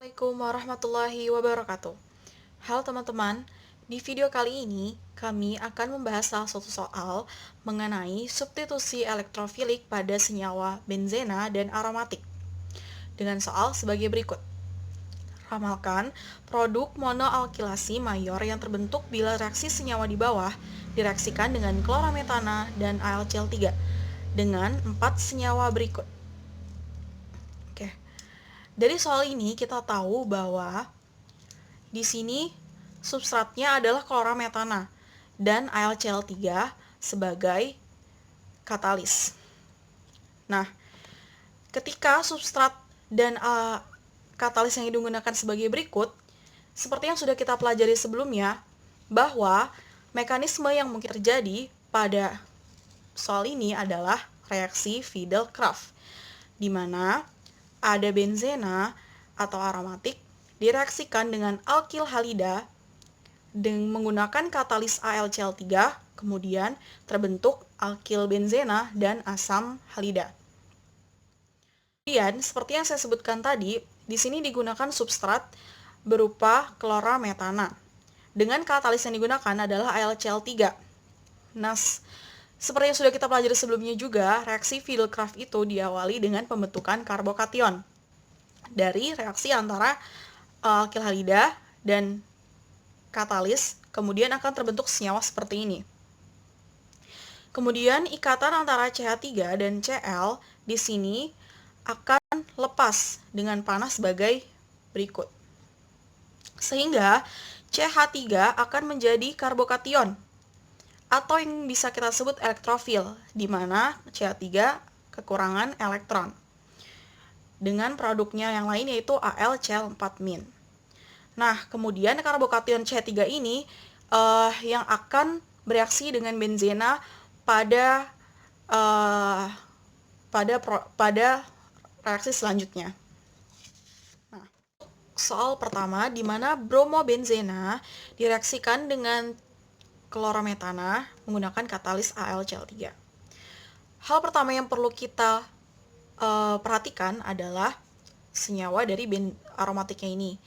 Assalamualaikum warahmatullahi wabarakatuh. Halo teman-teman, di video kali ini kami akan membahas salah satu soal mengenai substitusi elektrofilik pada senyawa benzena dan aromatik. Dengan soal sebagai berikut. Ramalkan produk monoalkilasi mayor yang terbentuk bila reaksi senyawa di bawah direaksikan dengan klorametana dan AlCl3 dengan 4 senyawa berikut. Oke. Dari soal ini kita tahu bahwa di sini substratnya adalah klorametana dan AlCl3 sebagai katalis. Nah, ketika substrat dan katalis yang digunakan sebagai berikut, seperti yang sudah kita pelajari sebelumnya, bahwa mekanisme yang mungkin terjadi pada soal ini adalah reaksi Fidel-Crafts, di mana ada benzena atau aromatik direaksikan dengan alkil halida dengan menggunakan katalis AlCl3, kemudian terbentuk alkil benzena dan asam halida. Kemudian, seperti yang saya sebutkan tadi, di sini digunakan substrat berupa klorametana. Dengan katalis yang digunakan adalah AlCl3. Nah, seperti yang sudah kita pelajari sebelumnya juga, reaksi Fidel-Crafts itu diawali dengan pembentukan karbokation dari reaksi antara alkil halida dan katalis, kemudian akan terbentuk senyawa seperti ini. Kemudian ikatan antara CH3 dan Cl di sini akan lepas dengan panas sebagai berikut. Sehingga CH3 akan menjadi karbokation atau yang bisa kita sebut elektrofil, di mana CH3 kekurangan elektron. Dengan produknya yang lain yaitu AlCl4-. Nah, kemudian karbokation CH3 ini yang akan bereaksi dengan benzena pada reaksi selanjutnya. Nah, soal pertama di mana bromobenzena direaksikan dengan klorametana menggunakan katalis AlCl3. Hal pertama yang perlu kita perhatikan adalah senyawa dari aromatiknya ini,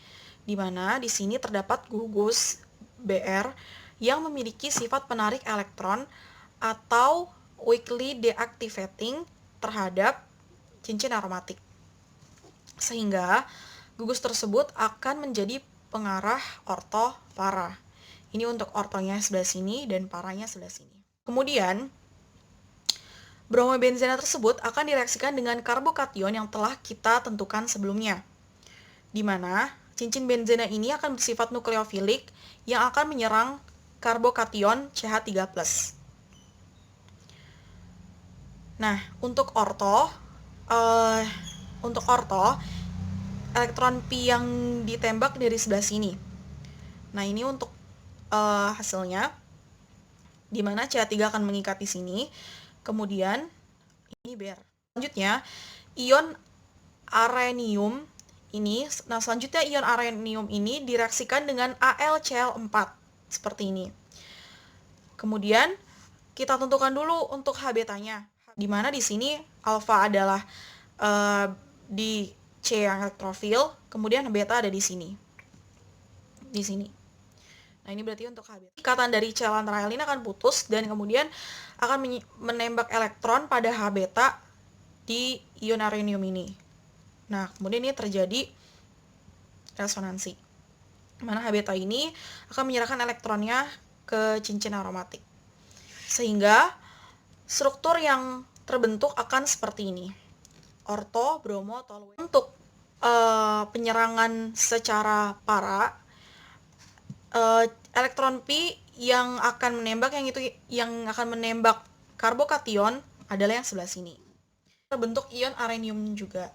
di mana di sini terdapat gugus Br yang memiliki sifat penarik elektron atau weakly deactivating terhadap cincin aromatik. Sehingga gugus tersebut akan menjadi pengarah orto para. Ini untuk ortonya sebelah sini dan paranya sebelah sini. Kemudian bromobenzena tersebut akan direaksikan dengan karbokation yang telah kita tentukan sebelumnya, di mana cincin benzena ini akan bersifat nukleofilik yang akan menyerang karbokation CH3+. Nah, untuk orto, elektron Pi yang ditembak dari sebelah sini. Nah, ini untuk hasilnya, di mana CH3 akan mengikat di sini. Kemudian ini Br. Selanjutnya ion arenium ini. Nah, selanjutnya ion arenium ini direaksikan dengan AlCl4 seperti ini. Kemudian kita tentukan dulu untuk H-betanya, di mana di sini alfa adalah di C yang elektrofil, kemudian beta ada di sini. Di sini. Nah, ini berarti untuk Hb. Ikatan dari Cl antara L ini akan putus dan kemudian akan menembak elektron pada H beta di ion arenium ini. Nah, kemudian ini terjadi resonansi, mana H beta ini akan menyerahkan elektronnya ke cincin aromatik. Sehingga struktur yang terbentuk akan seperti ini. Orto, bromo, toluene. Untuk penyerangan secara para, elektron Pi yang akan menembak karbokation adalah yang sebelah sini. Terbentuk ion arenium juga.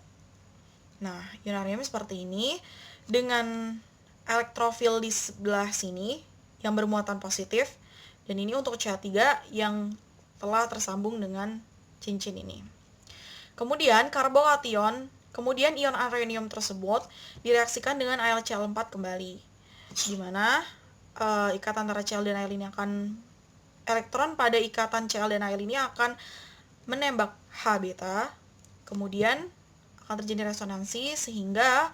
Nah, ion arenium seperti ini dengan elektrofil di sebelah sini yang bermuatan positif, dan ini untuk CH3 yang telah tersambung dengan cincin ini. Kemudian kemudian ion arenium tersebut direaksikan dengan AlCl4 kembali, di mana ikatan antara Cl dan Al ini elektron pada ikatan Cl dan Al ini akan menembak H beta, kemudian akan terjadi resonansi sehingga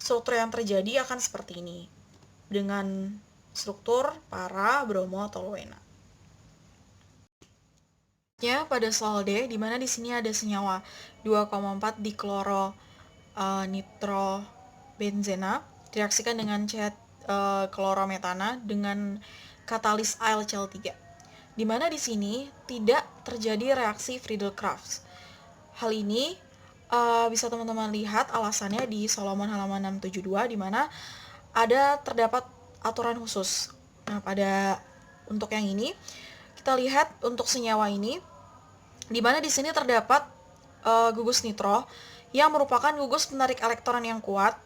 struktur yang terjadi akan seperti ini dengan struktur para, bromo, toluena. Ya, pada soal D, di mana di sini ada senyawa 2,4 dikloro nitrobenzena direaksikan dengan cat klorometana dengan katalis AlCl3. Di mana di sini tidak terjadi reaksi Friedel-Crafts. Hal ini bisa teman-teman lihat alasannya di Solomon halaman 672, di mana terdapat aturan khusus. Nah, untuk yang ini kita lihat untuk senyawa ini, di mana di sini terdapat gugus nitro yang merupakan gugus penarik elektron yang kuat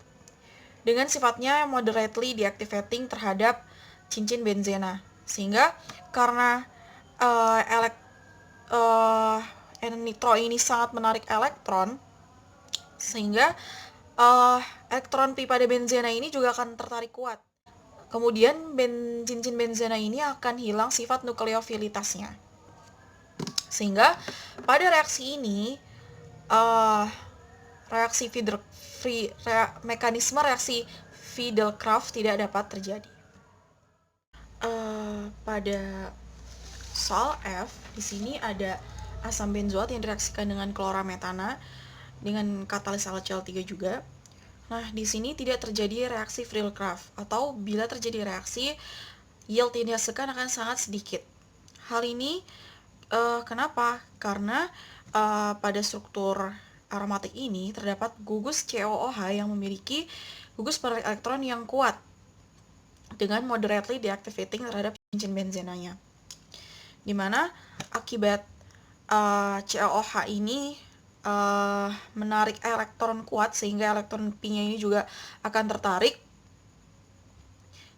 dengan sifatnya moderately deactivating terhadap cincin benzena. Sehingga karena nitro ini sangat menarik elektron, sehingga elektron pi pada benzena ini juga akan tertarik kuat. Kemudian cincin benzena ini akan hilang sifat nukleofilitasnya. Sehingga pada reaksi ini mekanisme reaksi Friedel-Crafts tidak dapat terjadi. Pada soal F, di sini ada asam benzoat yang direaksikan dengan klorametana dengan katalis AlCl3 juga. Nah, di sini tidak terjadi reaksi Friedel-Crafts, atau bila terjadi reaksi, yield yang dihasilkan akan sangat sedikit. Hal ini kenapa? Karena pada struktur aromatik ini terdapat gugus COOH yang memiliki gugus penarik elektron yang kuat dengan moderately deactivating terhadap cincin benzenanya. Dimana akibat COOH ini menarik elektron kuat, sehingga elektron pi-nya ini juga akan tertarik,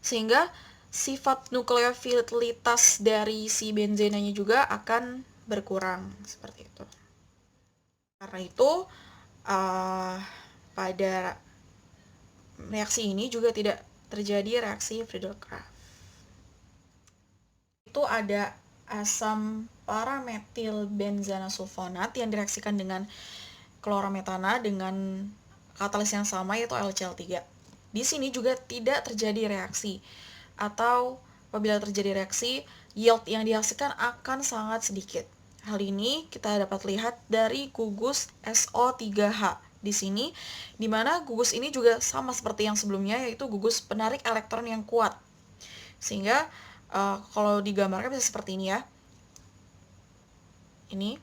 sehingga sifat nukleofilitas dari si benzenanya juga akan berkurang seperti itu. Karena itu pada reaksi ini juga tidak terjadi reaksi Friedel-Crafts. Itu ada asam parametil benzena sulfonat yang direaksikan dengan klorometana dengan katalis yang sama, yaitu AlCl3. Di sini juga tidak terjadi reaksi, atau apabila terjadi reaksi, yield yang dihasilkan akan sangat sedikit. Hal ini kita dapat lihat dari gugus SO3H di sini, di mana gugus ini juga sama seperti yang sebelumnya, yaitu gugus penarik elektron yang kuat. Sehingga kalau digambarkan bisa seperti ini ya. Ini.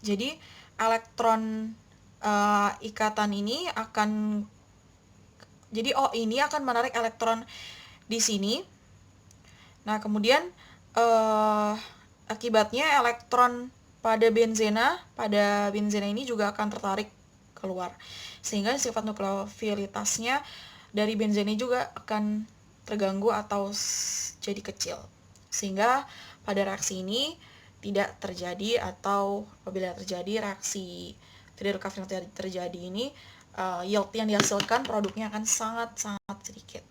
Jadi elektron ikatan ini akan, jadi ini akan menarik elektron di sini. Nah, kemudian akibatnya elektron pada benzena ini juga akan tertarik keluar, sehingga sifat nukleofilitasnya dari benzena juga akan terganggu atau jadi kecil, sehingga pada reaksi ini tidak terjadi, atau apabila terjadi reaksi Friedel-Crafts yang terjadi ini, yield yang dihasilkan produknya akan sangat-sangat sedikit.